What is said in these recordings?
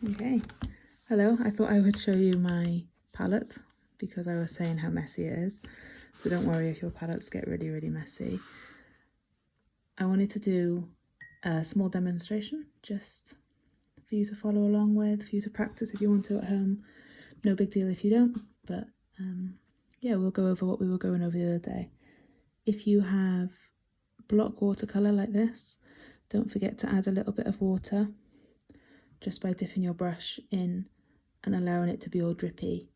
Okay, hello. I thought I would show you my palette because I was saying how messy it is. So don't worry if your palettes get really messy. I wanted to do a small demonstration just for you to follow along with, for you to practice if you want to at home. No big deal if you don't, but yeah, we'll go over what we were going over the other day. If you have block watercolour like this, don't forget to add a little bit of water just by dipping your brush in and allowing it to be all drippy,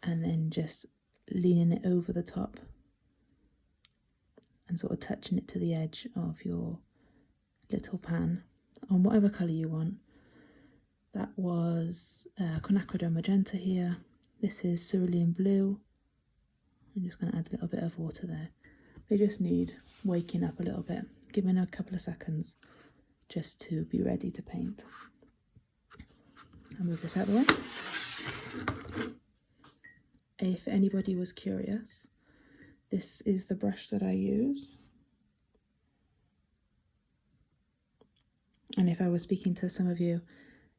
and then just leaning it over the top and sort of touching it to the edge of your little pan on whatever colour you want. That was quinacridone magenta here. This is cerulean blue. I'm just going to add a little bit of water there. They just need waking up a little bit. Give it a couple of seconds just to be ready to paint. I'll move this out of the way. If anybody was curious, this is the brush that I use. And if I was speaking to some of you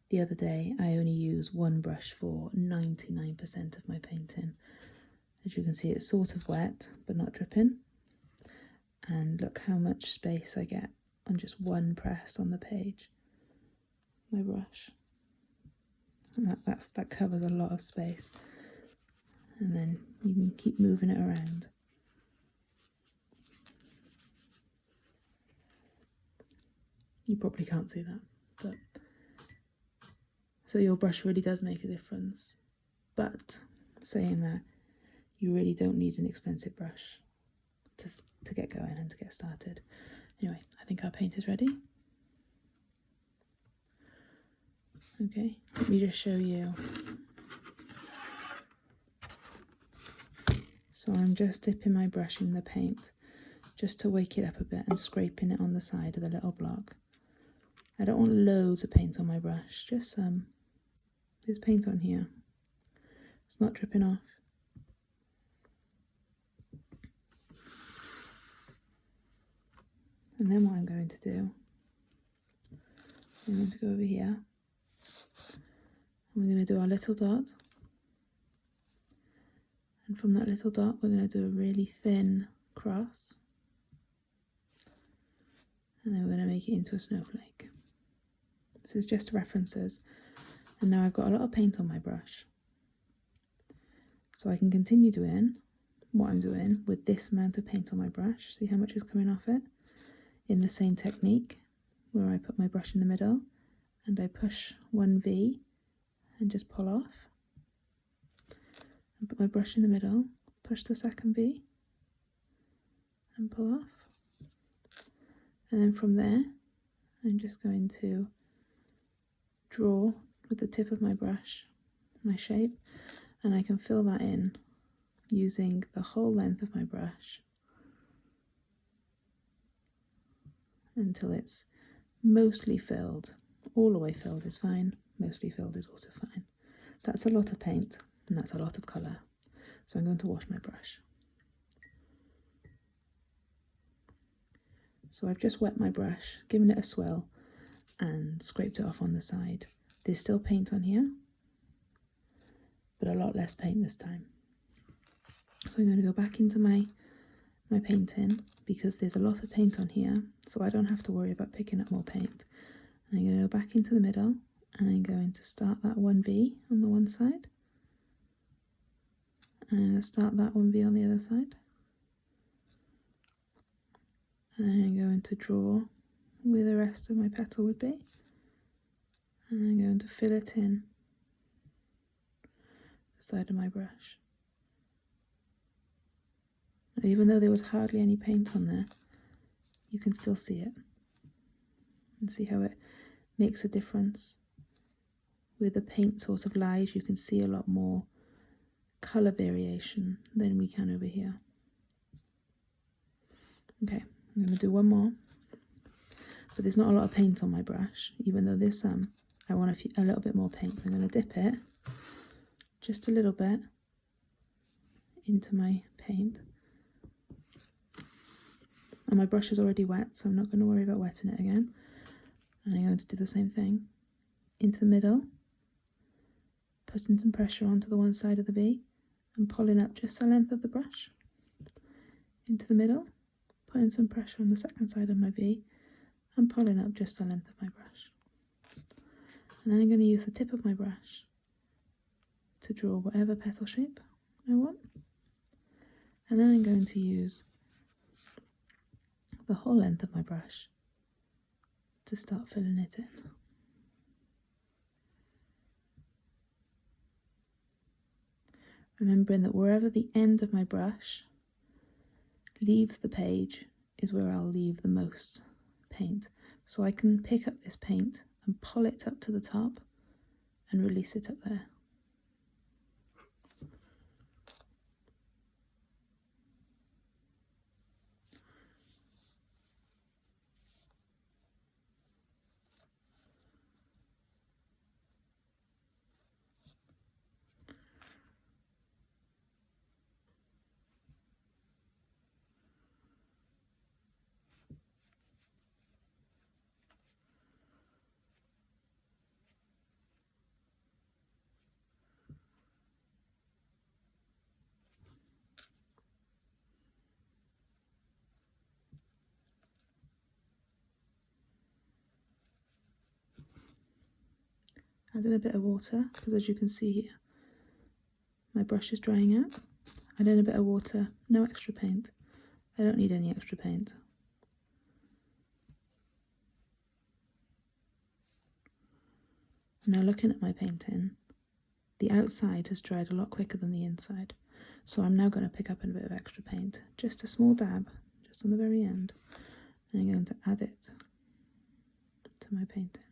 the other day, I only use one brush for 99% of my painting. As you can see, it's sort of wet, but not dripping. And look how much space I get on just one press on the page. My brush. And that covers a lot of space. And then you can keep moving it around. You probably can't see that, but so your brush really does make a difference. But saying that, you really don't need an expensive brush to get going and to get started. Anyway, I think our paint is ready. Okay, let me just show you. So I'm just dipping my brush in the paint just to wake it up a bit and scraping it on the side of the little block. I don't want loads of paint on my brush, just some. There's paint on here. It's not dripping off. And then what I'm going to do, I'm going to go over here. And we're going to do our little dot. And from that little dot, we're going to do a really thin cross. And then we're going to make it into a snowflake. This is just references. And now I've got a lot of paint on my brush. So I can continue doing what I'm doing with this amount of paint on my brush. See how much is coming off it? In the same technique, where I put my brush in the middle and I push one V and just pull off. And put my brush in the middle, push the second V and pull off. And then from there, I'm just going to draw with the tip of my brush my shape, and I can fill that in using the whole length of my brush until it's mostly filled. All the way filled is fine, mostly filled is also fine. That's a lot of paint and that's a lot of colour. So I'm going to wash my brush. So I've just wet my brush, given it a swirl and scraped it off on the side. There's still paint on here, but a lot less paint this time. So I'm going to go back into my painting because there's a lot of paint on here, so I don't have to worry about picking up more paint. And I'm going to go back into the middle and I'm going to start that one V on the one side. And I'm going to start that one V on the other side. And then I'm going to draw where the rest of my petal would be. And I'm going to fill it in the side of my brush. Now, even though there was hardly any paint on there, you can still see it. And see how it makes a difference. Where the paint sort of lies, you can see a lot more colour variation than we can over here. Okay, I'm going to do one more. But there's not a lot of paint on my brush, even though there's some. I want a little bit more paint. So I'm going to dip it just a little bit into my paint. And my brush is already wet, so I'm not going to worry about wetting it again. And I'm going to do the same thing into the middle putting some pressure onto the one side of the V and pulling up just the length of the brush into the middle, putting some pressure on the second side of my V and pulling up just the length of my brush. And then I'm going to use the tip of my brush to draw whatever petal shape I want. And then I'm going to use the whole length of my brush to start filling it in. Remembering that wherever the end of my brush leaves the page is where I'll leave the most paint. So I can pick up this paint and pull it up to the top and release it up there. Adding a bit of water, because as you can see here, my brush is drying out. Add in a bit of water, no extra paint. I don't need any extra paint. Now looking at my painting, the outside has dried a lot quicker than the inside. So I'm now going to pick up a bit of extra paint, just a small dab, just on the very end. And I'm going to add it to my painting.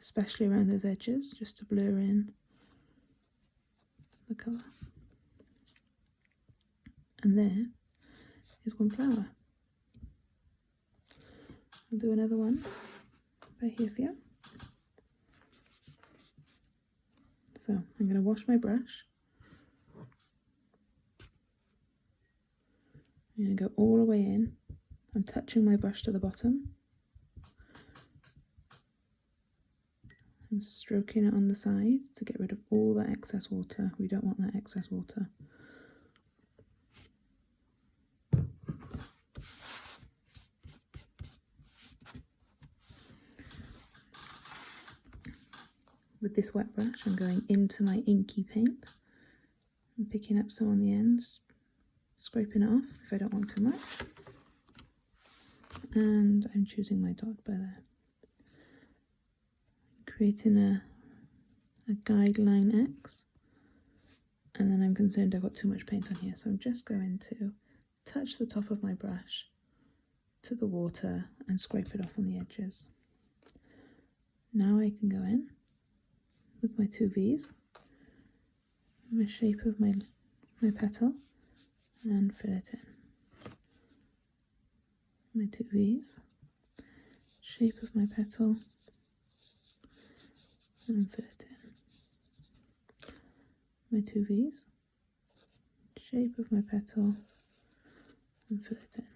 Especially around those edges, just to blur in the colour. And there is one flower. I'll do another one by here for you. So I'm going to wash my brush. I'm going to go all the way in. I'm touching my brush to the bottom. I'm stroking it on the side to get rid of all that excess water. We don't want that excess water. With this wet brush, I'm going into my inky paint and picking up some on the ends, scraping it off if I don't want too much. And I'm choosing my dot by there. Creating a guideline X, and then I'm concerned I've got too much paint on here, so I'm just going to touch the top of my brush to the water and scrape it off on the edges. Now I can go in with my two V's, the shape of my petal, and fill it in. My two V's, shape of my petal, and fill it in. My two V's, shape of my petal, and fill it in.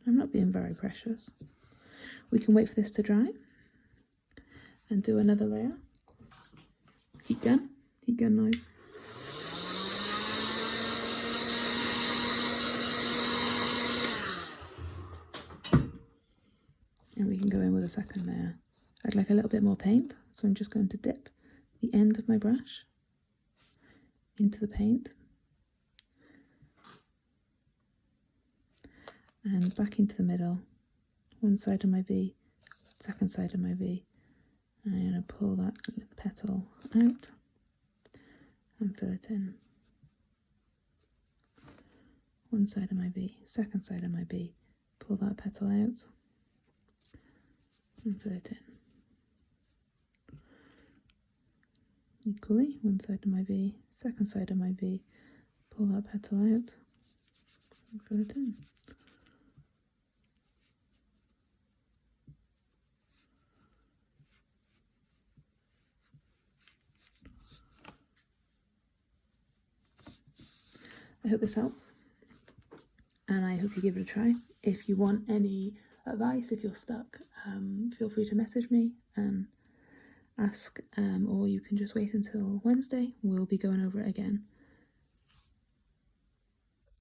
I'm not being very precious. We can wait for this to dry and do another layer. Heat gun noise. And we can go in with a second layer. I'd like a little bit more paint, so I'm just going to dip the end of my brush into the paint and back into the middle, one side of my V, second side of my V. And I'm going to pull that petal out and fill it in. One side of my V, second side of my V, pull that petal out and fill it in. Equally, one side of my V, second side of my V, pull that petal out and fill it in. I hope this helps, and I hope you give it a try. If you want any advice, if you're stuck, feel free to message me and ask, or you can just wait until Wednesday. We'll be going over it again.